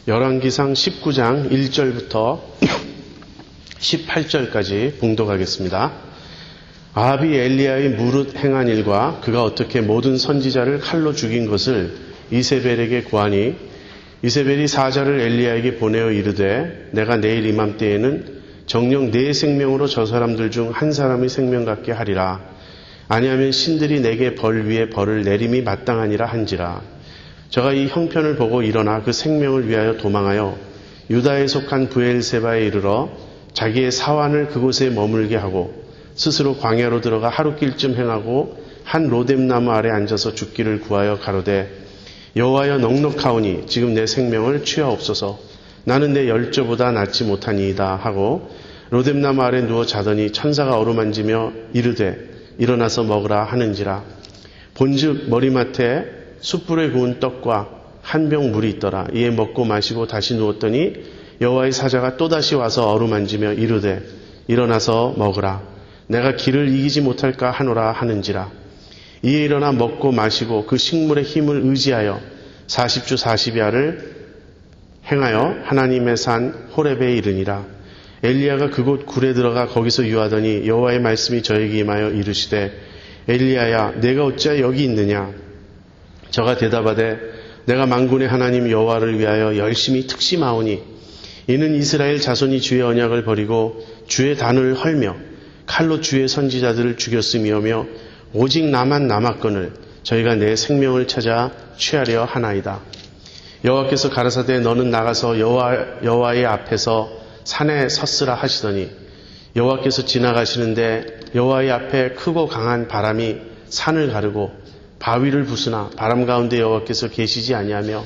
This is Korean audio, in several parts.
열왕기상 19장 1절부터 18절까지 봉독하겠습니다. 아합이 엘리야의 무릇 행한 일과 그가 어떻게 모든 선지자를 칼로 죽인 것을 이세벨에게 고하니 이세벨이 사자를 엘리야에게 보내어 이르되 내가 내일 이맘때에는 정녕 내 생명으로 저 사람들 중 한 사람의 생명 같게 하리라. 아니하면 신들이 내게 벌 위에 벌을 내림이 마땅하니라 한지라. 저가 이 형편을 보고 일어나 그 생명을 위하여 도망하여 유다에 속한 브엘세바에 이르러 자기의 사환을 그곳에 머물게 하고 스스로 광야로 들어가 하루길쯤 행하고 한 로뎀나무 아래 앉아서 죽기를 구하여 가로되 여호와여 넉넉하오니 지금 내 생명을 취하옵소서. 나는 내 열조보다 낫지 못하니이다 하고 로뎀나무 아래 누워 자더니 천사가 어루만지며 이르되 일어나서 먹으라 하는지라. 본즉 머리맡에 숯불에 구운 떡과 한 병 물이 있더라. 이에 먹고 마시고 다시 누웠더니 여호와의 사자가 또다시 와서 어루만지며 이르되 일어나서 먹으라. 내가 기를 이기지 못할까 하노라 하는지라. 이에 일어나 먹고 마시고 그 식물의 힘을 의지하여 40주 40야를 행하여 하나님의 산 호렙에 이르니라. 엘리야가 그곳 굴에 들어가 거기서 유하더니 여호와의 말씀이 저에게 임하여 이르시되 엘리야야 내가 어찌하여 여기 있느냐. 저가 대답하되 내가 만군의 하나님 여호와를 위하여 열심히 특심하오니 이는 이스라엘 자손이 주의 언약을 버리고 주의 단을 헐며 칼로 주의 선지자들을 죽였음이오며 오직 나만 남았거늘 저희가 내 생명을 찾아 취하려 하나이다. 여호와께서 가라사대 너는 나가서 여호와의 앞에서 산에 섰으라 하시더니 여호와께서 지나가시는데 여호와의 앞에 크고 강한 바람이 산을 가르고 바위를 부수나 바람 가운데 여호와께서 계시지 아니하며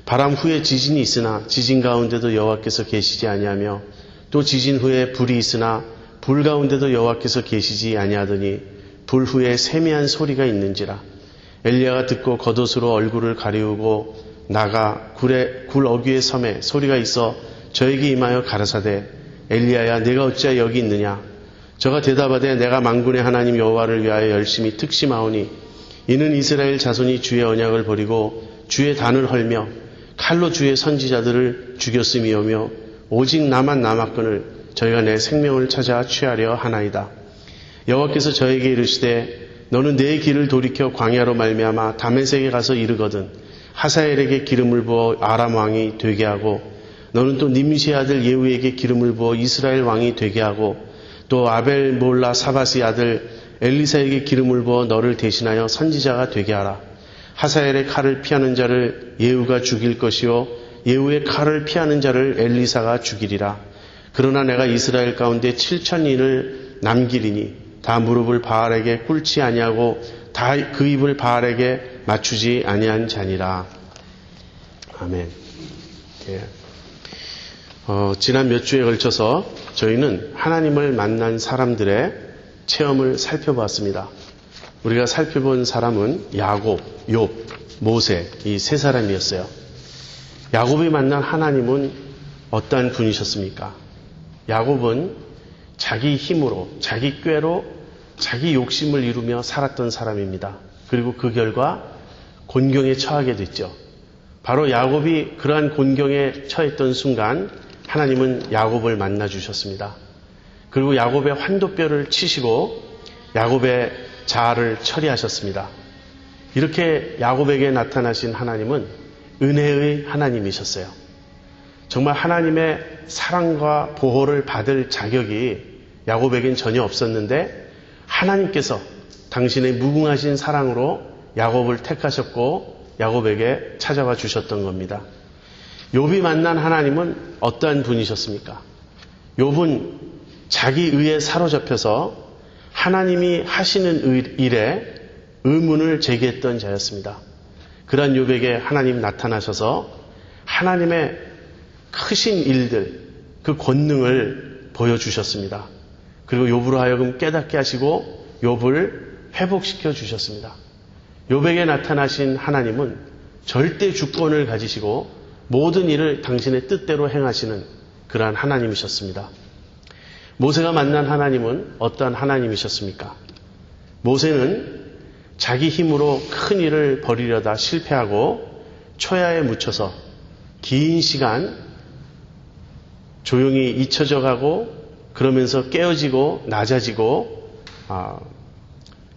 바람 후에 지진이 있으나 지진 가운데도 여호와께서 계시지 아니하며 또 지진 후에 불이 있으나 불 가운데도 여호와께서 계시지 아니하더니 불 후에 세미한 소리가 있는지라. 엘리야가 듣고 겉옷으로 얼굴을 가리우고 나가 굴 어귀의 섬에 소리가 있어 저에게 임하여 가라사대 엘리야야 내가 어찌하여 여기 있느냐. 저가 대답하되 내가 만군의 하나님 여호와를 위하여 열심히 특심하오니 이는 이스라엘 자손이 주의 언약을 버리고 주의 단을 헐며 칼로 주의 선지자들을 죽였음이오며 오직 나만 남았거늘 저희가 내 생명을 찾아 취하려 하나이다. 여호와께서 저에게 이르시되 너는 내 길을 돌이켜 광야로 말미암아 다메섹에 가서 이르거든 하사엘에게 기름을 부어 아람 왕이 되게 하고 너는 또 님시의 아들 예후에게 기름을 부어 이스라엘 왕이 되게 하고 또 아벨 몰라 사바시 아들 엘리사에게 기름을 부어 너를 대신하여 선지자가 되게 하라. 하사엘의 칼을 피하는 자를 예후가 죽일 것이요 예후의 칼을 피하는 자를 엘리사가 죽이리라. 그러나 내가 이스라엘 가운데 7,000인을 남기리니 다 무릎을 바알에게 꿇지 아니하고 다 그 입을 바알에게 맞추지 아니한 자니라. 아멘. 예. 지난 몇 주에 걸쳐서 저희는 하나님을 만난 사람들의 체험을 살펴보았습니다. 우리가 살펴본 사람은 야곱, 욥, 모세 이 세 사람이었어요. 야곱이 만난 하나님은 어떠한 분이셨습니까? 야곱은 자기 힘으로, 자기 꾀로, 자기 욕심을 이루며 살았던 사람입니다. 그리고 그 결과 곤경에 처하게 됐죠. 바로 야곱이 그러한 곤경에 처했던 순간 하나님은 야곱을 만나 주셨습니다. 그리고 야곱의 환도뼈를 치시고 야곱의 자아를 처리하셨습니다. 이렇게 야곱에게 나타나신 하나님은 은혜의 하나님이셨어요. 정말 하나님의 사랑과 보호를 받을 자격이 야곱에겐 전혀 없었는데 하나님께서 당신의 무궁하신 사랑으로 야곱을 택하셨고 야곱에게 찾아와 주셨던 겁니다. 욥이 만난 하나님은 어떠한 분이셨습니까? 욥은 자기 의에 사로잡혀서 하나님이 하시는 일에 의문을 제기했던 자였습니다. 그러한 욥에게 하나님 나타나셔서 하나님의 크신 일들, 그 권능을 보여주셨습니다. 그리고 욥으로 하여금 깨닫게 하시고 욥을 회복시켜 주셨습니다. 욥에게 나타나신 하나님은 절대 주권을 가지시고 모든 일을 당신의 뜻대로 행하시는 그러한 하나님이셨습니다. 모세가 만난 하나님은 어떠한 하나님이셨습니까? 모세는 자기 힘으로 큰 일을 벌이려다 실패하고 초야에 묻혀서 긴 시간 조용히 잊혀져 가고 그러면서 깨어지고 낮아지고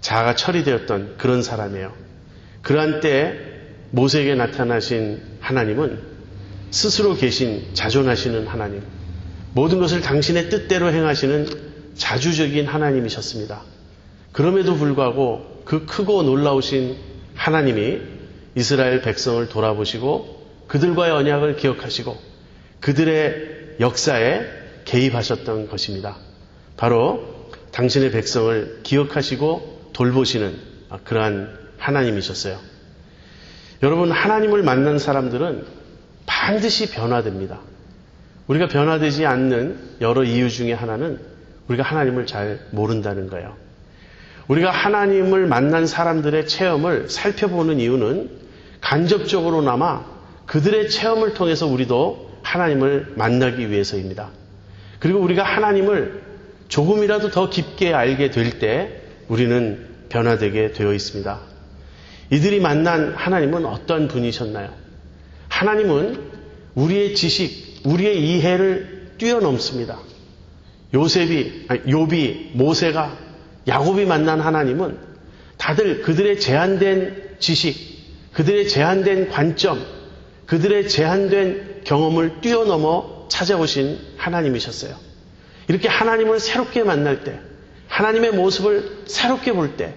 자아가 처리되었던 그런 사람이에요. 그러한 때 모세에게 나타나신 하나님은 스스로 계신 자존하시는 하나님, 모든 것을 당신의 뜻대로 행하시는 자주적인 하나님이셨습니다. 그럼에도 불구하고 그 크고 놀라우신 하나님이 이스라엘 백성을 돌아보시고 그들과의 언약을 기억하시고 그들의 역사에 개입하셨던 것입니다. 바로 당신의 백성을 기억하시고 돌보시는 그러한 하나님이셨어요. 여러분, 하나님을 만난 사람들은 반드시 변화됩니다. 우리가 변화되지 않는 여러 이유 중에 하나는 우리가 하나님을 잘 모른다는 거예요. 우리가 하나님을 만난 사람들의 체험을 살펴보는 이유는 간접적으로나마 그들의 체험을 통해서 우리도 하나님을 만나기 위해서입니다. 그리고 우리가 하나님을 조금이라도 더 깊게 알게 될 때 우리는 변화되게 되어 있습니다. 이들이 만난 하나님은 어떤 분이셨나요? 하나님은 우리의 지식, 우리의 이해를 뛰어넘습니다. 욥이, 모세가, 야곱이 만난 하나님은 다들 그들의 제한된 지식, 그들의 제한된 관점, 그들의 제한된 경험을 뛰어넘어 찾아오신 하나님이셨어요. 이렇게 하나님을 새롭게 만날 때, 하나님의 모습을 새롭게 볼 때,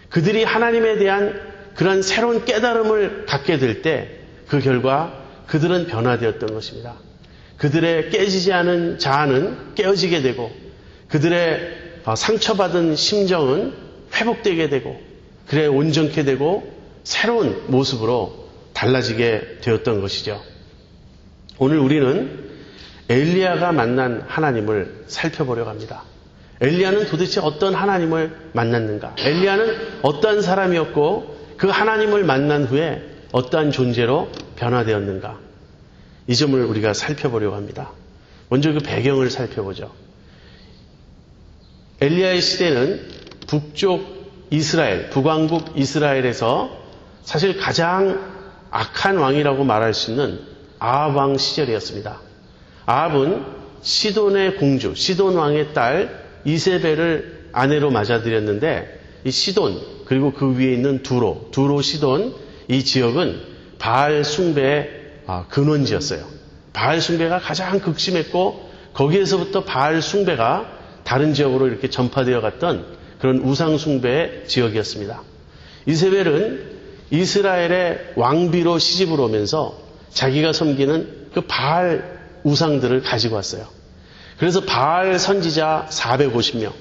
그들이 하나님에 대한 그런 새로운 깨달음을 갖게 될 때 그 결과 그들은 변화되었던 것입니다. 그들의 깨지지 않은 자아는 깨어지게 되고 그들의 상처받은 심정은 회복되게 되고 그래 온전케 되고 새로운 모습으로 달라지게 되었던 것이죠. 오늘 우리는 엘리야가 만난 하나님을 살펴보려고 합니다. 엘리야는 도대체 어떤 하나님을 만났는가? 엘리야는 어떠한 사람이었고 그 하나님을 만난 후에 어떠한 존재로 변화되었는가? 이 점을 우리가 살펴보려고 합니다. 먼저 그 배경을 살펴보죠. 엘리야의 시대는 북쪽 이스라엘, 북왕국 이스라엘에서 사실 가장 악한 왕이라고 말할 수 있는 아합 왕 시절이었습니다. 아합은 시돈의 공주, 시돈 왕의 딸 이세벨을 아내로 맞아들였는데 이 시돈 그리고 그 위에 있는 두로 시돈 이 지역은 바알 숭배의 근원지였어요. 바알 숭배가 가장 극심했고 거기에서부터 바알 숭배가 다른 지역으로 이렇게 전파되어 갔던 그런 우상 숭배의 지역이었습니다. 이세벨은 이스라엘의 왕비로 시집을 오면서 자기가 섬기는 그 바알 우상들을 가지고 왔어요. 그래서 바알 선지자 450명,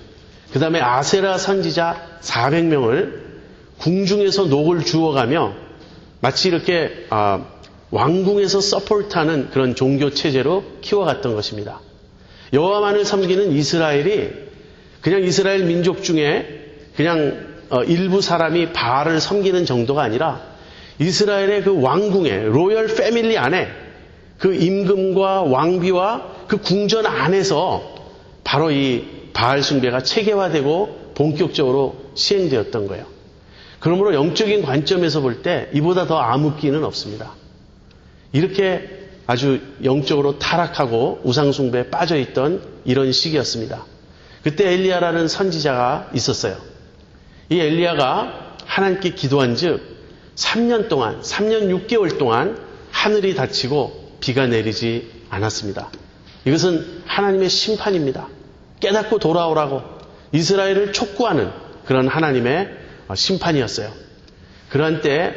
그 다음에 아세라 선지자 400명을 궁중에서 녹을 주워가며 마치 이렇게 왕궁에서 서포트하는 그런 종교 체제로 키워갔던 것입니다. 여호와만을 섬기는 이스라엘이 그냥 이스라엘 민족 중에 그냥 일부 사람이 바알을 섬기는 정도가 아니라 이스라엘의 그 왕궁의 로열 패밀리 안에 그 임금과 왕비와 그 궁전 안에서 바로 이 바알 숭배가 체계화되고 본격적으로 시행되었던 거예요. 그러므로 영적인 관점에서 볼 때 이보다 더 암흑기는 없습니다. 이렇게 아주 영적으로 타락하고 우상숭배에 빠져있던 이런 시기였습니다. 그때 엘리야라는 선지자가 있었어요. 이 엘리야가 하나님께 기도한 즉 3년 6개월 동안 하늘이 닫히고 비가 내리지 않았습니다. 이것은 하나님의 심판입니다. 깨닫고 돌아오라고 이스라엘을 촉구하는 그런 하나님의 심판이었어요. 그러한 때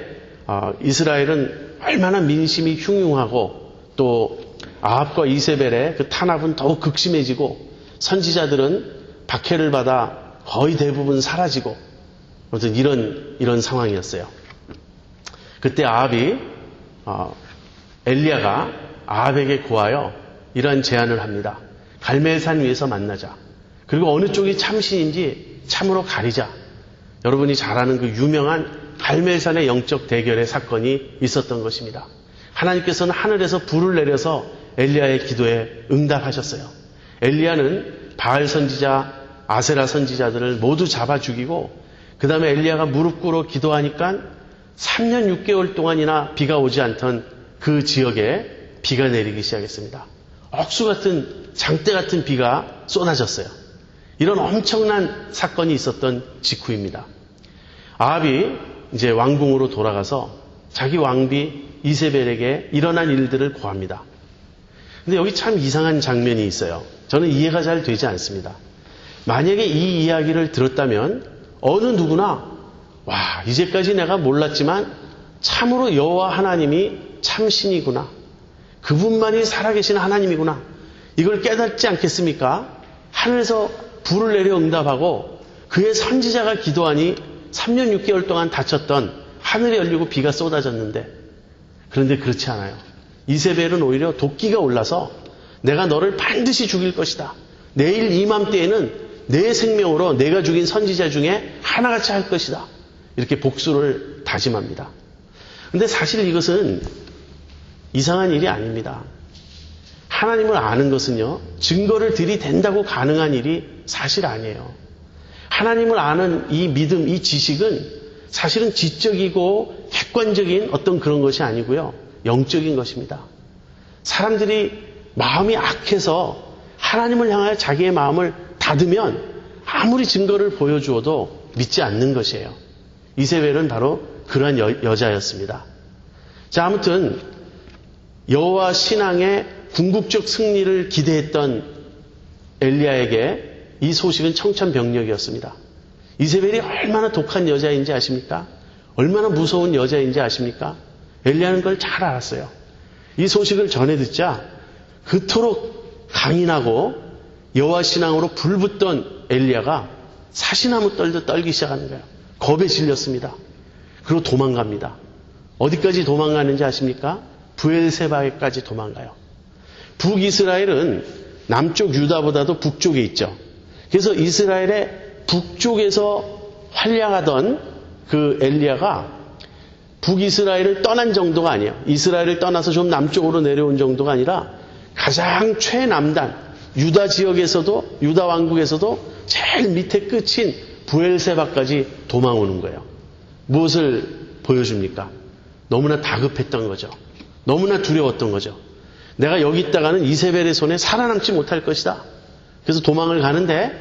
이스라엘은 얼마나 민심이 흉흉하고 또 아합과 이세벨의 그 탄압은 더욱 극심해지고 선지자들은 박해를 받아 거의 대부분 사라지고 아무튼 이런 상황이었어요. 그때 엘리야가 아합에게 고하여 이러한 제안을 합니다. 갈멜산 위에서 만나자. 그리고 어느 쪽이 참신인지 참으로 가리자. 여러분이 잘 아는 그 유명한 갈멜산의 영적 대결의 사건이 있었던 것입니다. 하나님께서는 하늘에서 불을 내려서 엘리야의 기도에 응답하셨어요. 엘리야는 바알 선지자, 아세라 선지자들을 모두 잡아 죽이고 그 다음에 엘리야가 무릎 꿇어 기도하니까 3년 6개월 동안이나 비가 오지 않던 그 지역에 비가 내리기 시작했습니다. 억수 같은 장대 같은 비가 쏟아졌어요. 이런 엄청난 사건이 있었던 직후입니다. 아합이 이제 왕궁으로 돌아가서 자기 왕비 이세벨에게 일어난 일들을 고합니다. 근데 여기 참 이상한 장면이 있어요. 저는 이해가 잘 되지 않습니다. 만약에 이 이야기를 들었다면 어느 누구나 와, 이제까지 내가 몰랐지만 참으로 여호와 하나님이 참 신이구나. 그분만이 살아계신 하나님이구나. 이걸 깨닫지 않겠습니까? 하늘에서 불을 내려 응답하고 그의 선지자가 기도하니 3년 6개월 동안 닫혔던 하늘이 열리고 비가 쏟아졌는데, 그런데 그렇지 않아요. 이세벨은 오히려 도끼가 올라서 내가 너를 반드시 죽일 것이다. 내일 이맘때에는 내 생명으로 내가 죽인 선지자 중에 하나같이 할 것이다. 이렇게 복수를 다짐합니다. 근데 사실 이것은 이상한 일이 아닙니다. 하나님을 아는 것은요, 증거를 들이댄다고 가능한 일이 사실 아니에요. 하나님을 아는 이 믿음, 이 지식은 사실은 지적이고 객관적인 어떤 그런 것이 아니고요, 영적인 것입니다. 사람들이 마음이 악해서 하나님을 향하여 자기의 마음을 닫으면 아무리 증거를 보여주어도 믿지 않는 것이에요. 이세벨은 바로 그러한 여자였습니다. 자, 아무튼 여호와 신앙의 궁극적 승리를 기대했던 엘리야에게 이 소식은 청천벽력이었습니다. 이세벨이 얼마나 독한 여자인지 아십니까? 얼마나 무서운 여자인지 아십니까? 엘리야는 그걸 잘 알았어요. 이 소식을 전해 듣자 그토록 강인하고 여호와 신앙으로 불붙던 엘리야가 사시나무 떨듯 떨기 시작하는 거예요. 겁에 질렸습니다. 그리고 도망갑니다. 어디까지 도망가는지 아십니까? 브엘세바에까지 도망가요. 북이스라엘은 남쪽 유다보다도 북쪽에 있죠. 그래서 이스라엘의 북쪽에서 활약하던 그 엘리야가 북이스라엘을 떠난 정도가 아니에요. 이스라엘을 떠나서 좀 남쪽으로 내려온 정도가 아니라 가장 최남단, 유다 지역에서도, 유다 왕국에서도 제일 밑에 끝인 브엘세바까지 도망오는 거예요. 무엇을 보여줍니까? 너무나 다급했던 거죠. 너무나 두려웠던 거죠. 내가 여기 있다가는 이세벨의 손에 살아남지 못할 것이다. 그래서 도망을 가는데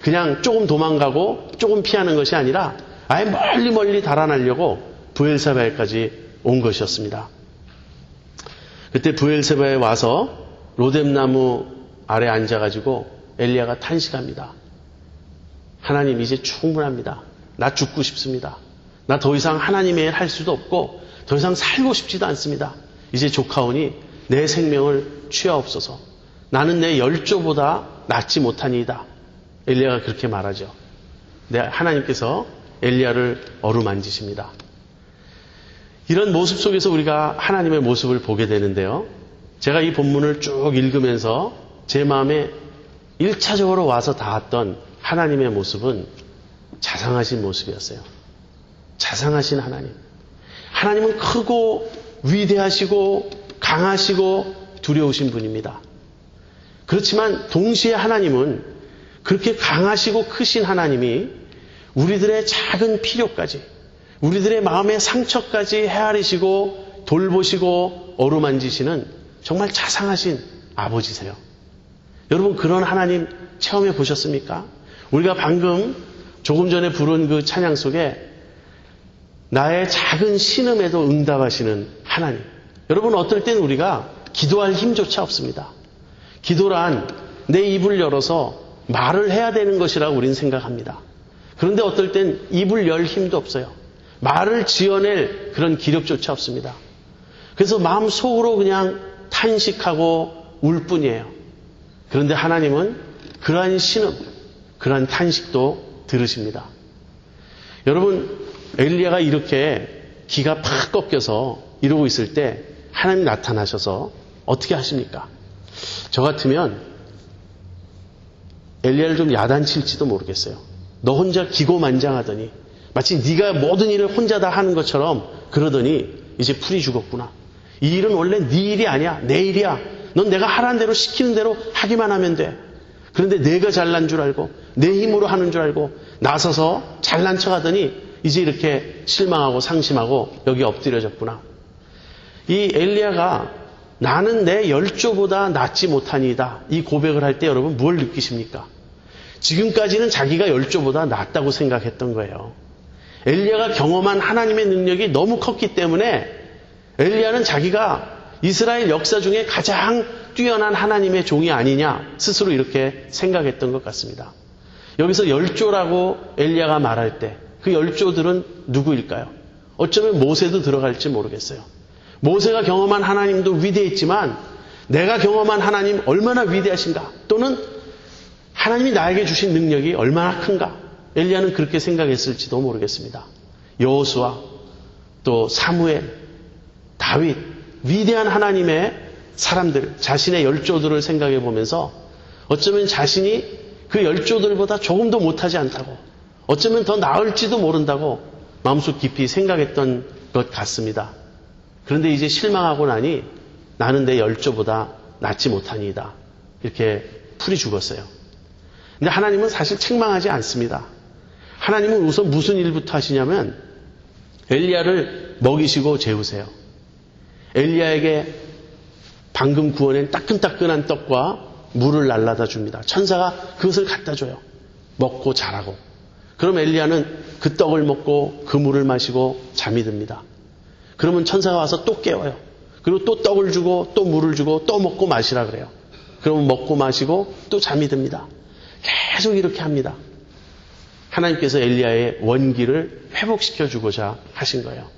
그냥 조금 도망가고 조금 피하는 것이 아니라 아예 멀리 달아나려고 브엘세바에까지 온 것이었습니다. 그때 브엘세바에 와서 로뎀나무 아래 앉아가지고 엘리야가 탄식합니다. 하나님, 이제 충분합니다. 나 죽고 싶습니다. 나 더 이상 하나님의 일 할 수도 없고 더 이상 살고 싶지도 않습니다. 이제 조카오니 내 생명을 취하옵소서. 나는 내 열조보다 낫지 못하니이다. 엘리야가 그렇게 말하죠. 하나님께서 엘리야를 어루만지십니다. 이런 모습 속에서 우리가 하나님의 모습을 보게 되는데요. 제가 이 본문을 쭉 읽으면서 제 마음에 1차적으로 와서 닿았던 하나님의 모습은 자상하신 모습이었어요. 자상하신 하나님. 하나님은 크고 위대하시고 강하시고 두려우신 분입니다. 그렇지만 동시에 하나님은 그렇게 강하시고 크신 하나님이 우리들의 작은 필요까지, 우리들의 마음의 상처까지 헤아리시고 돌보시고 어루만지시는 정말 자상하신 아버지세요. 여러분, 그런 하나님 체험해 보셨습니까? 우리가 방금 조금 전에 부른 그 찬양 속에 나의 작은 신음에도 응답하시는 하나님. 여러분, 어떨 땐 우리가 기도할 힘조차 없습니다. 기도란 내 입을 열어서 말을 해야 되는 것이라고 우리는 생각합니다. 그런데 어떨 땐 입을 열 힘도 없어요. 말을 지어낼 그런 기력조차 없습니다. 그래서 마음속으로 그냥 탄식하고 울 뿐이에요. 그런데 하나님은 그러한 신음, 그러한 탄식도 들으십니다. 여러분, 엘리야가 이렇게 기가 팍 꺾여서 이러고 있을 때 하나님 나타나셔서 어떻게 하십니까? 저 같으면 엘리야를 좀 야단칠지도 모르겠어요. 너 혼자 기고만장하더니 마치 네가 모든 일을 혼자 다 하는 것처럼 그러더니 이제 풀이 죽었구나. 이 일은 원래 네 일이 아니야. 내 일이야. 넌 내가 하라는 대로 시키는 대로 하기만 하면 돼. 그런데 내가 잘난 줄 알고 내 힘으로 하는 줄 알고 나서서 잘난 척하더니 이제 이렇게 실망하고 상심하고 여기 엎드려졌구나. 이 엘리야가 나는 내 열조보다 낫지 못하니이다. 이 고백을 할 때 여러분 뭘 느끼십니까? 지금까지는 자기가 열조보다 낫다고 생각했던 거예요. 엘리야가 경험한 하나님의 능력이 너무 컸기 때문에 엘리야는 자기가 이스라엘 역사 중에 가장 뛰어난 하나님의 종이 아니냐 스스로 이렇게 생각했던 것 같습니다. 여기서 열조라고 엘리야가 말할 때 그 열조들은 누구일까요? 어쩌면 모세도 들어갈지 모르겠어요. 모세가 경험한 하나님도 위대했지만 내가 경험한 하나님 얼마나 위대하신가, 또는 하나님이 나에게 주신 능력이 얼마나 큰가, 엘리야는 그렇게 생각했을지도 모르겠습니다. 여호수아, 또 사무엘, 다윗, 위대한 하나님의 사람들, 자신의 열조들을 생각해 보면서 어쩌면 자신이 그 열조들보다 조금도 못하지 않다고, 어쩌면 더 나을지도 모른다고 마음속 깊이 생각했던 것 같습니다. 그런데 이제 실망하고 나니 나는 내 열조보다 낫지 못하니이다. 이렇게 풀이 죽었어요. 근데 하나님은 사실 책망하지 않습니다. 하나님은 우선 무슨 일부터 하시냐면 엘리야를 먹이시고 재우세요. 엘리야에게 방금 구워낸 따끈따끈한 떡과 물을 날라다 줍니다. 천사가 그것을 갖다 줘요. 먹고 자라고. 그럼 엘리야는 그 떡을 먹고 그 물을 마시고 잠이 듭니다. 그러면 천사가 와서 또 깨워요. 그리고 또 떡을 주고 또 물을 주고 또 먹고 마시라 그래요. 그러면 먹고 마시고 또 잠이 듭니다. 계속 이렇게 합니다. 하나님께서 엘리야의 원기를 회복시켜 주고자 하신 거예요.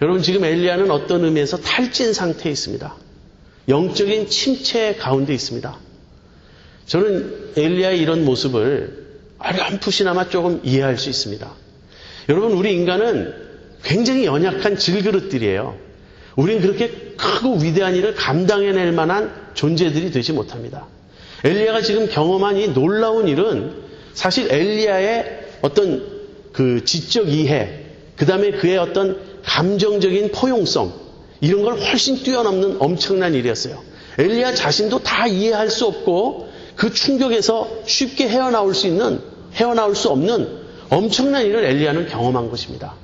여러분, 지금 엘리야는 어떤 의미에서 탈진 상태에 있습니다. 영적인 침체 가운데 있습니다. 저는 엘리야의 이런 모습을 어렴풋이나마 조금 이해할 수 있습니다. 여러분, 우리 인간은 굉장히 연약한 질그릇들이에요. 우린 그렇게 크고 위대한 일을 감당해낼 만한 존재들이 되지 못합니다. 엘리야가 지금 경험한 이 놀라운 일은 사실 엘리야의 어떤 그 지적 이해, 그 다음에 그의 어떤 감정적인 포용성, 이런 걸 훨씬 뛰어넘는 엄청난 일이었어요. 엘리야 자신도 다 이해할 수 없고 그 충격에서 쉽게 헤어나올 수 없는 엄청난 일을 엘리야는 경험한 것입니다.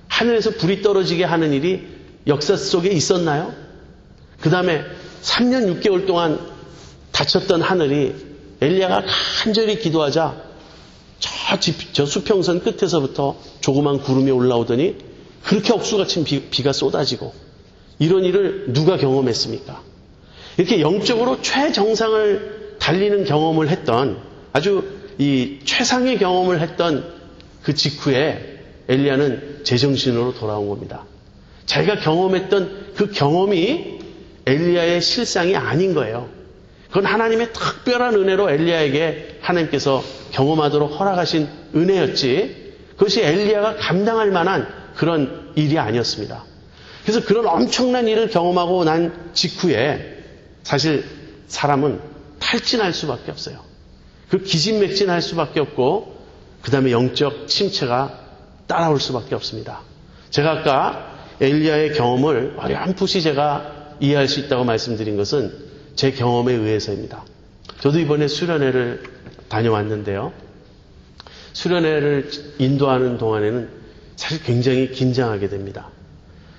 하늘에서 불이 떨어지게 하는 일이 역사 속에 있었나요? 그 다음에 3년 6개월 동안 닫혔던 하늘이 엘리야가 간절히 기도하자 저 수평선 끝에서부터 조그만 구름이 올라오더니 그렇게 억수같이 비가 쏟아지고, 이런 일을 누가 경험했습니까? 이렇게 영적으로 최정상을 달리는 경험을 했던, 아주 이 최상의 경험을 했던 그 직후에 엘리야는 제정신으로 돌아온 겁니다. 자기가 경험했던 그 경험이 엘리야의 실상이 아닌 거예요. 그건 하나님의 특별한 은혜로 엘리야에게 하나님께서 경험하도록 허락하신 은혜였지, 그것이 엘리야가 감당할 만한 그런 일이 아니었습니다. 그래서 그런 엄청난 일을 경험하고 난 직후에 사실 사람은 탈진할 수밖에 없어요. 그 기진맥진할 수밖에 없고, 그 다음에 영적 침체가 따라올 수밖에 없습니다. 제가 아까 엘리야의 경험을 어렴풋이 제가 이해할 수 있다고 말씀드린 것은 제 경험에 의해서입니다. 저도 이번에 수련회를 다녀왔는데요. 수련회를 인도하는 동안에는 사실 굉장히 긴장하게 됩니다.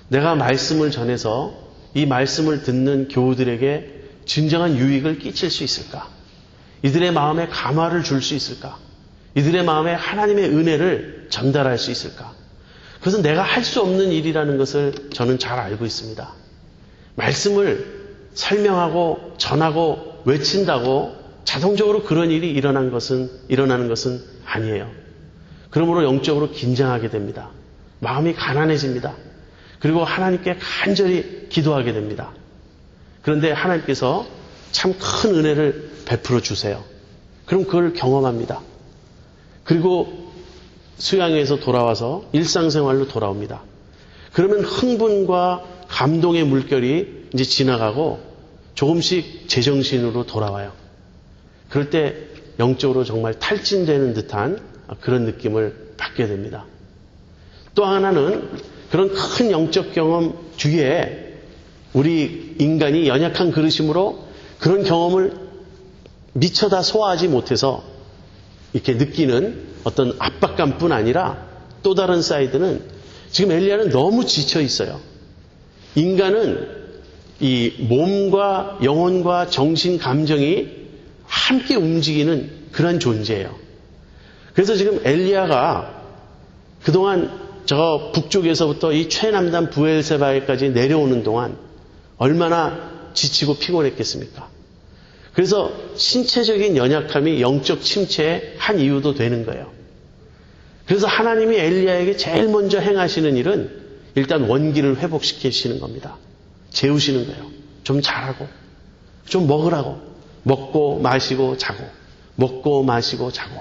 내가 말씀을 전해서 이 말씀을 듣는 교우들에게 진정한 유익을 끼칠 수 있을까? 이들의 마음에 감화를 줄 수 있을까? 이들의 마음에 하나님의 은혜를 전달할 수 있을까? 그것은 내가 할 수 없는 일이라는 것을 저는 잘 알고 있습니다. 말씀을 설명하고 전하고 외친다고 자동적으로 그런 일이 일어나는 것은 아니에요. 그러므로 영적으로 긴장하게 됩니다. 마음이 가난해집니다. 그리고 하나님께 간절히 기도하게 됩니다. 그런데 하나님께서 참 큰 은혜를 베풀어 주세요. 그럼 그걸 경험합니다. 그리고 수양회에서 돌아와서 일상생활로 돌아옵니다. 그러면 흥분과 감동의 물결이 이제 지나가고 조금씩 제정신으로 돌아와요. 그럴 때 영적으로 정말 탈진되는 듯한 그런 느낌을 받게 됩니다. 또 하나는 그런 큰 영적 경험 뒤에 우리 인간이 연약한 그릇이므로 그런 경험을 미처 다 소화하지 못해서 이렇게 느끼는 어떤 압박감뿐 아니라 또 다른 사이드는 지금 엘리야는 너무 지쳐 있어요. 인간은 이 몸과 영혼과 정신, 감정이 함께 움직이는 그런 존재예요. 그래서 지금 엘리야가 그동안 저 북쪽에서부터 이 최남단 부엘세바에까지 내려오는 동안 얼마나 지치고 피곤했겠습니까? 그래서 신체적인 연약함이 영적 침체의 한 이유도 되는 거예요. 그래서 하나님이 엘리야에게 제일 먼저 행하시는 일은 일단 원기를 회복시키시는 겁니다. 재우시는 거예요. 좀 자라고, 좀 먹으라고. 먹고 마시고 자고, 먹고 마시고 자고.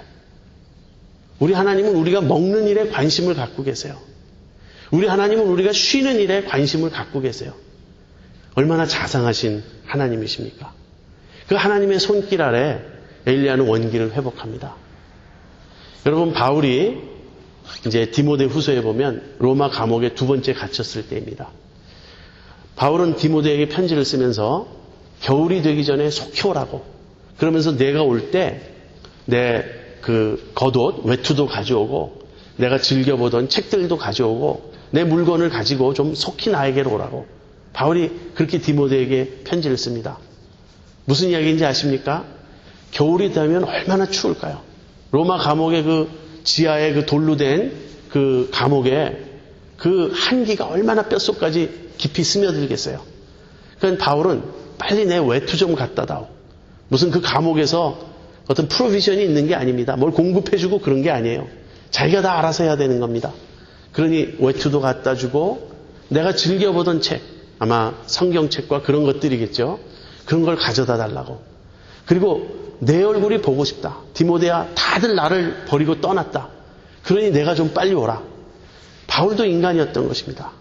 우리 하나님은 우리가 먹는 일에 관심을 갖고 계세요. 우리 하나님은 우리가 쉬는 일에 관심을 갖고 계세요. 얼마나 자상하신 하나님이십니까? 그 하나님의 손길 아래 엘리야는 원기를 회복합니다. 여러분, 바울이 이제 디모데 후서에 보면 로마 감옥에 두 번째 갇혔을 때입니다. 바울은 디모데에게 편지를 쓰면서 겨울이 되기 전에 속히 오라고, 그러면서 내가 올 때 내 그 겉옷, 외투도 가져오고 내가 즐겨보던 책들도 가져오고 내 물건을 가지고 좀 속히 나에게로 오라고 바울이 그렇게 디모데에게 편지를 씁니다. 무슨 이야기인지 아십니까? 겨울이 되면 얼마나 추울까요? 로마 감옥의 그 지하에 그 돌로 된 그 감옥에 그 한기가 얼마나 뼛속까지 깊이 스며들겠어요. 그러니까 바울은 빨리 내 외투 좀 갖다 다오. 무슨 그 감옥에서 어떤 프로비전이 있는 게 아닙니다. 뭘 공급해주고 그런 게 아니에요. 자기가 다 알아서 해야 되는 겁니다. 그러니 외투도 갖다 주고 내가 즐겨보던 책, 아마 성경책과 그런 것들이겠죠. 그런 걸 가져다 달라고. 그리고 내 얼굴이 보고 싶다. 디모데야, 다들 나를 버리고 떠났다. 그러니 내가 좀 빨리 오라. 바울도 인간이었던 것입니다.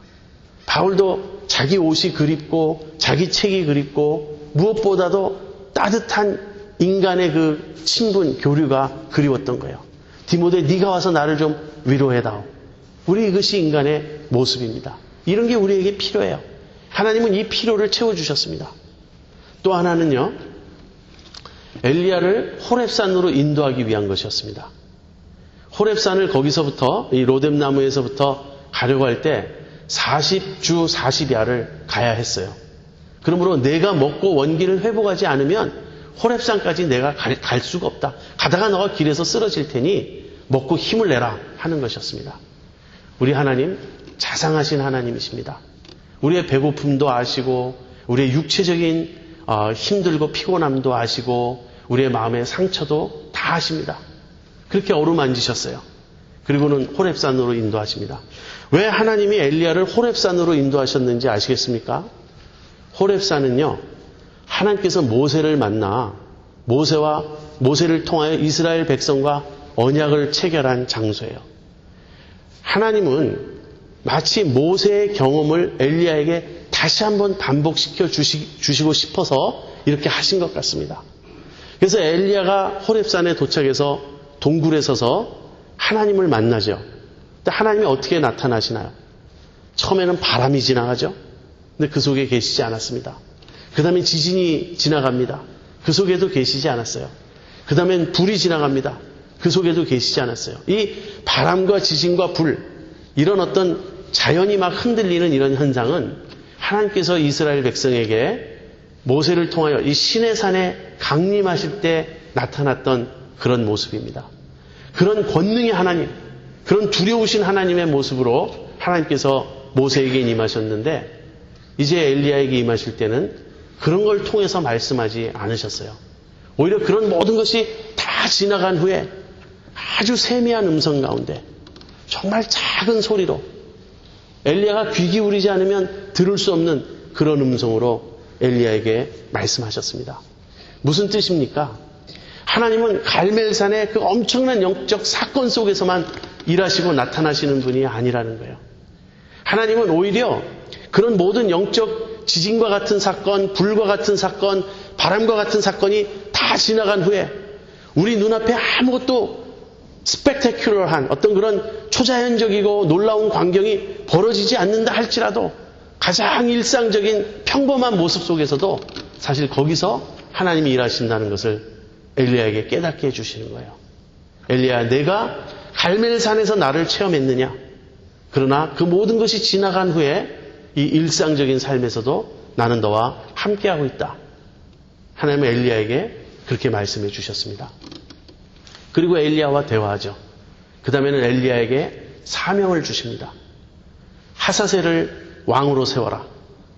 바울도 자기 옷이 그립고 자기 책이 그립고 무엇보다도 따뜻한 인간의 그 친분, 교류가 그리웠던 거예요. 디모데, 네가 와서 나를 좀 위로해다오. 우리 이것이 인간의 모습입니다. 이런 게 우리에게 필요해요. 하나님은 이 필요를 채워주셨습니다. 또 하나는요, 엘리야를 호렙산으로 인도하기 위한 것이었습니다. 호렙산을 거기서부터 이 로뎀나무에서부터 가려고 할 때 40주 40야를 가야 했어요. 그러므로 내가 먹고 원기를 회복하지 않으면 호렙산까지 내가 갈 수가 없다. 가다가 너가 길에서 쓰러질 테니 먹고 힘을 내라 하는 것이었습니다. 우리 하나님 자상하신 하나님이십니다. 우리의 배고픔도 아시고 우리의 육체적인 힘들고 피곤함도 아시고 우리의 마음의 상처도 다 아십니다. 그렇게 어루만지셨어요. 그리고는 호렙산으로 인도하십니다. 왜 하나님이 엘리야를 호렙산으로 인도하셨는지 아시겠습니까? 호렙산은요, 하나님께서 모세를 만나 모세를 통하여 이스라엘 백성과 언약을 체결한 장소예요. 하나님은 마치 모세의 경험을 엘리야에게 다시 한번 반복시켜 주시고 싶어서 이렇게 하신 것 같습니다. 그래서 엘리야가 호렙산에 도착해서 동굴에 서서 하나님을 만나죠. 근데 하나님이 어떻게 나타나시나요? 처음에는 바람이 지나가죠. 근데 그 속에 계시지 않았습니다. 그 다음에 지진이 지나갑니다. 그 속에도 계시지 않았어요. 그 다음엔 불이 지나갑니다. 그 속에도 계시지 않았어요. 이 바람과 지진과 불, 이런 어떤 자연이 막 흔들리는 이런 현상은 하나님께서 이스라엘 백성에게 모세를 통하여 이 시내산에 강림하실 때 나타났던 그런 모습입니다. 그런 권능의 하나님, 그런 두려우신 하나님의 모습으로 하나님께서 모세에게 임하셨는데 이제 엘리야에게 임하실 때는 그런 걸 통해서 말씀하지 않으셨어요. 오히려 그런 모든 것이 다 지나간 후에 아주 세미한 음성 가운데 정말 작은 소리로 엘리야가 귀 기울이지 않으면 들을 수 없는 그런 음성으로 엘리야에게 말씀하셨습니다. 무슨 뜻입니까? 하나님은 갈멜산의 그 엄청난 영적 사건 속에서만 일하시고 나타나시는 분이 아니라는 거예요. 하나님은 오히려 그런 모든 영적 지진과 같은 사건, 불과 같은 사건, 바람과 같은 사건이 다 지나간 후에 우리 눈앞에 아무것도 스펙테큘러한 어떤 그런 초자연적이고 놀라운 광경이 벌어지지 않는다 할지라도 가장 일상적인 평범한 모습 속에서도 사실 거기서 하나님이 일하신다는 것을 엘리야에게 깨닫게 해주시는 거예요. 엘리야, 내가 갈멜산에서 나를 체험했느냐? 그러나 그 모든 것이 지나간 후에 이 일상적인 삶에서도 나는 너와 함께하고 있다. 하나님은 엘리야에게 그렇게 말씀해 주셨습니다. 그리고 엘리야와 대화하죠. 그 다음에는 엘리야에게 사명을 주십니다. 하사셀을 왕으로 세워라.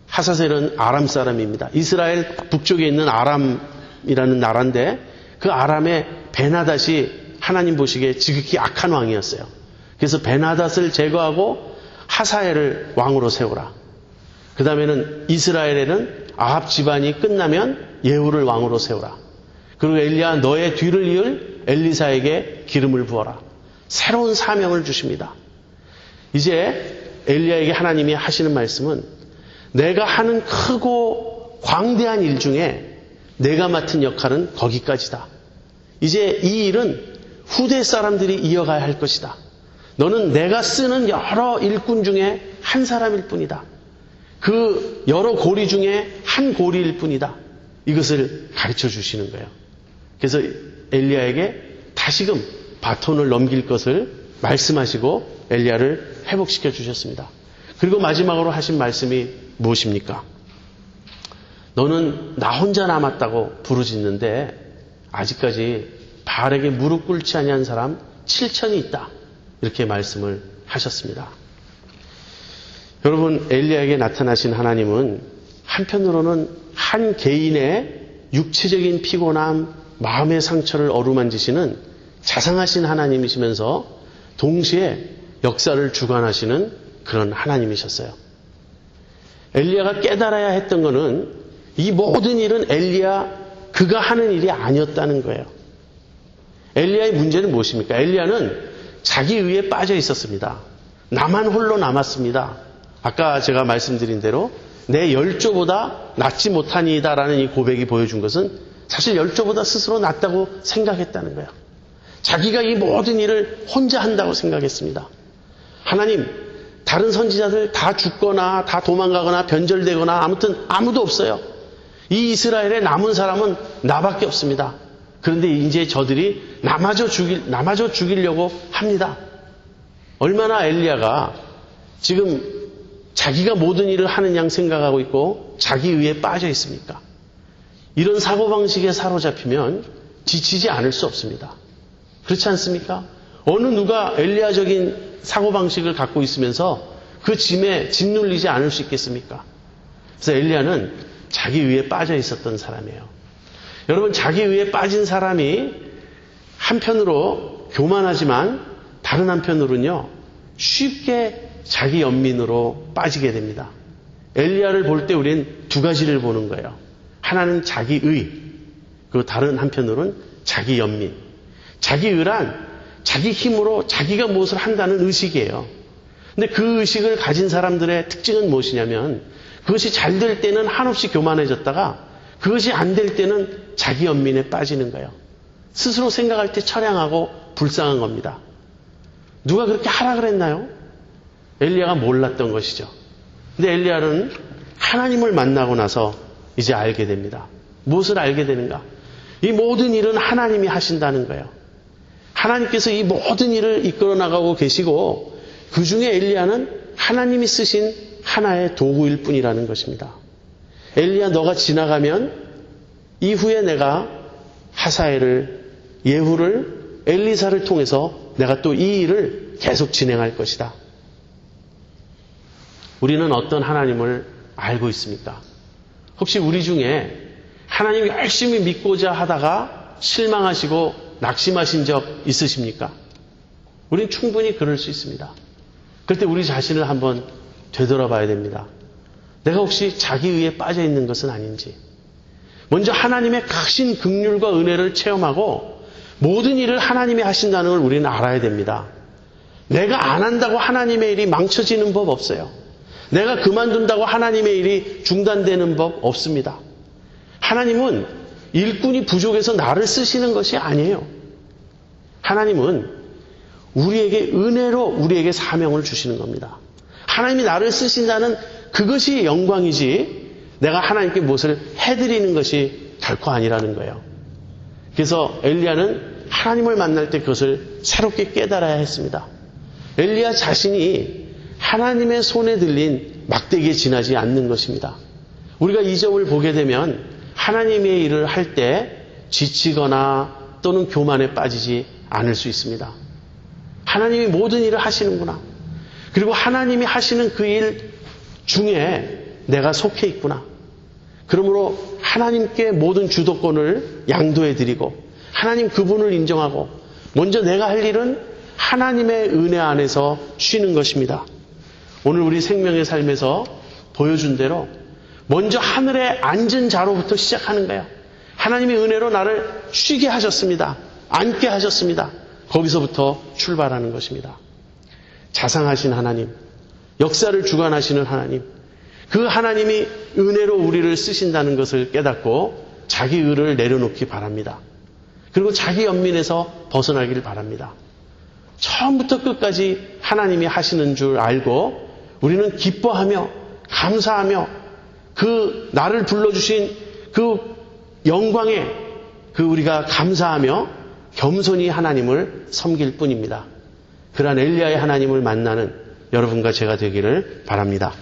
하사셀은 아람 사람입니다. 이스라엘 북쪽에 있는 아람이라는 나라인데 그 아람의 베나닷이 하나님 보시기에 지극히 악한 왕이었어요. 그래서 베나닷을 제거하고 하사엘을 왕으로 세우라. 그 다음에는 이스라엘에는 아합 집안이 끝나면 예후를 왕으로 세우라. 그리고 엘리야 너의 뒤를 이을 엘리사에게 기름을 부어라. 새로운 사명을 주십니다. 이제 엘리야에게 하나님이 하시는 말씀은 내가 하는 크고 광대한 일 중에 내가 맡은 역할은 거기까지다. 이제 이 일은 후대 사람들이 이어가야 할 것이다. 너는 내가 쓰는 여러 일꾼 중에 한 사람일 뿐이다. 그 여러 고리 중에 한 고리일 뿐이다. 이것을 가르쳐 주시는 거예요. 그래서 엘리야에게 다시금 바톤을 넘길 것을 말씀하시고 엘리야를 회복시켜 주셨습니다. 그리고 마지막으로 하신 말씀이 무엇입니까? 너는 나 혼자 남았다고 부르짖는데 아직까지 바알에게 무릎 꿇지 아니한 사람 7천이 있다. 이렇게 말씀을 하셨습니다. 여러분, 엘리야에게 나타나신 하나님은 한편으로는 한 개인의 육체적인 피곤함, 마음의 상처를 어루만지시는 자상하신 하나님이시면서 동시에 역사를 주관하시는 그런 하나님이셨어요. 엘리야가 깨달아야 했던 것은 이 모든 일은 엘리야 그가 하는 일이 아니었다는 거예요. 엘리야의 문제는 무엇입니까? 엘리야는 자기 의에 빠져 있었습니다. 나만 홀로 남았습니다. 아까 제가 말씀드린 대로 내 열조보다 낫지 못하니이다라는 이 고백이 보여준 것은 사실 열조보다 스스로 낫다고 생각했다는 거예요. 자기가 이 모든 일을 혼자 한다고 생각했습니다. 하나님, 다른 선지자들 다 죽거나 다 도망가거나 변절되거나 아무튼 아무도 없어요. 이 이스라엘에 남은 사람은 나밖에 없습니다. 그런데 이제 저들이 나마저 죽이려고 합니다. 얼마나 엘리야가 지금 자기가 모든 일을 하는 양 생각하고 있고 자기 의에 빠져 있습니까? 이런 사고방식에 사로잡히면 지치지 않을 수 없습니다. 그렇지 않습니까? 어느 누가 엘리야적인 사고방식을 갖고 있으면서 그 짐에 짓눌리지 않을 수 있겠습니까? 그래서 엘리야는 자기 의에 빠져 있었던 사람이에요. 여러분, 자기 의에 빠진 사람이 한편으로 교만하지만 다른 한편으로는요, 쉽게 자기 연민으로 빠지게 됩니다. 엘리야를 볼 때 우리는 두 가지를 보는 거예요. 하나는 자기 의, 그리고 다른 한편으로는 자기 연민. 자기 의란 자기 힘으로 자기가 무엇을 한다는 의식이에요. 근데 그 의식을 가진 사람들의 특징은 무엇이냐면 그것이 잘 될 때는 한없이 교만해졌다가 그것이 안 될 때는 자기 연민에 빠지는 거예요. 스스로 생각할 때 처량하고 불쌍한 겁니다. 누가 그렇게 하라 그랬나요? 엘리야가 몰랐던 것이죠. 근데 엘리야는 하나님을 만나고 나서 이제 알게 됩니다. 무엇을 알게 되는가? 이 모든 일은 하나님이 하신다는 거예요. 하나님께서 이 모든 일을 이끌어 나가고 계시고 그 중에 엘리야는 하나님이 쓰신 하나의 도구일 뿐이라는 것입니다. 엘리야, 너가 지나가면 이후에 내가 하사엘을, 예후를, 엘리사를 통해서 내가 또 이 일을 계속 진행할 것이다. 우리는 어떤 하나님을 알고 있습니까? 혹시 우리 중에 하나님 열심히 믿고자 하다가 실망하시고 낙심하신 적 있으십니까? 우리는 충분히 그럴 수 있습니다. 그럴 때 우리 자신을 한번 되돌아봐야 됩니다. 내가 혹시 자기 의에 빠져 있는 것은 아닌지. 먼저 하나님의 크신 긍휼과 은혜를 체험하고 모든 일을 하나님이 하신다는 걸 우리는 알아야 됩니다. 내가 안 한다고 하나님의 일이 망쳐지는 법 없어요. 내가 그만둔다고 하나님의 일이 중단되는 법 없습니다. 하나님은 일꾼이 부족해서 나를 쓰시는 것이 아니에요. 하나님은 우리에게 은혜로 우리에게 사명을 주시는 겁니다. 하나님이 나를 쓰신다는 그것이 영광이지 내가 하나님께 무엇을 해드리는 것이 결코 아니라는 거예요. 그래서 엘리야는 하나님을 만날 때 그것을 새롭게 깨달아야 했습니다. 엘리야 자신이 하나님의 손에 들린 막대기에 지나지 않는 것입니다. 우리가 이 점을 보게 되면 하나님의 일을 할 때 지치거나 또는 교만에 빠지지 않을 수 있습니다. 하나님이 모든 일을 하시는구나. 그리고 하나님이 하시는 그 일 중에 내가 속해 있구나. 그러므로 하나님께 모든 주도권을 양도해 드리고 하나님 그분을 인정하고 먼저 내가 할 일은 하나님의 은혜 안에서 쉬는 것입니다. 오늘 우리 생명의 삶에서 보여준 대로 먼저 하늘에 앉은 자로부터 시작하는 거예요. 하나님의 은혜로 나를 쉬게 하셨습니다. 앉게 하셨습니다. 거기서부터 출발하는 것입니다. 자상하신 하나님, 역사를 주관하시는 하나님, 그 하나님이 은혜로 우리를 쓰신다는 것을 깨닫고 자기 의를 내려놓기 바랍니다. 그리고 자기 연민에서 벗어나기를 바랍니다. 처음부터 끝까지 하나님이 하시는 줄 알고 우리는 기뻐하며 감사하며 그 나를 불러주신 그 영광에 우리가 감사하며 겸손히 하나님을 섬길 뿐입니다. 그러한 엘리야의 하나님을 만나는 여러분과 제가 되기를 바랍니다.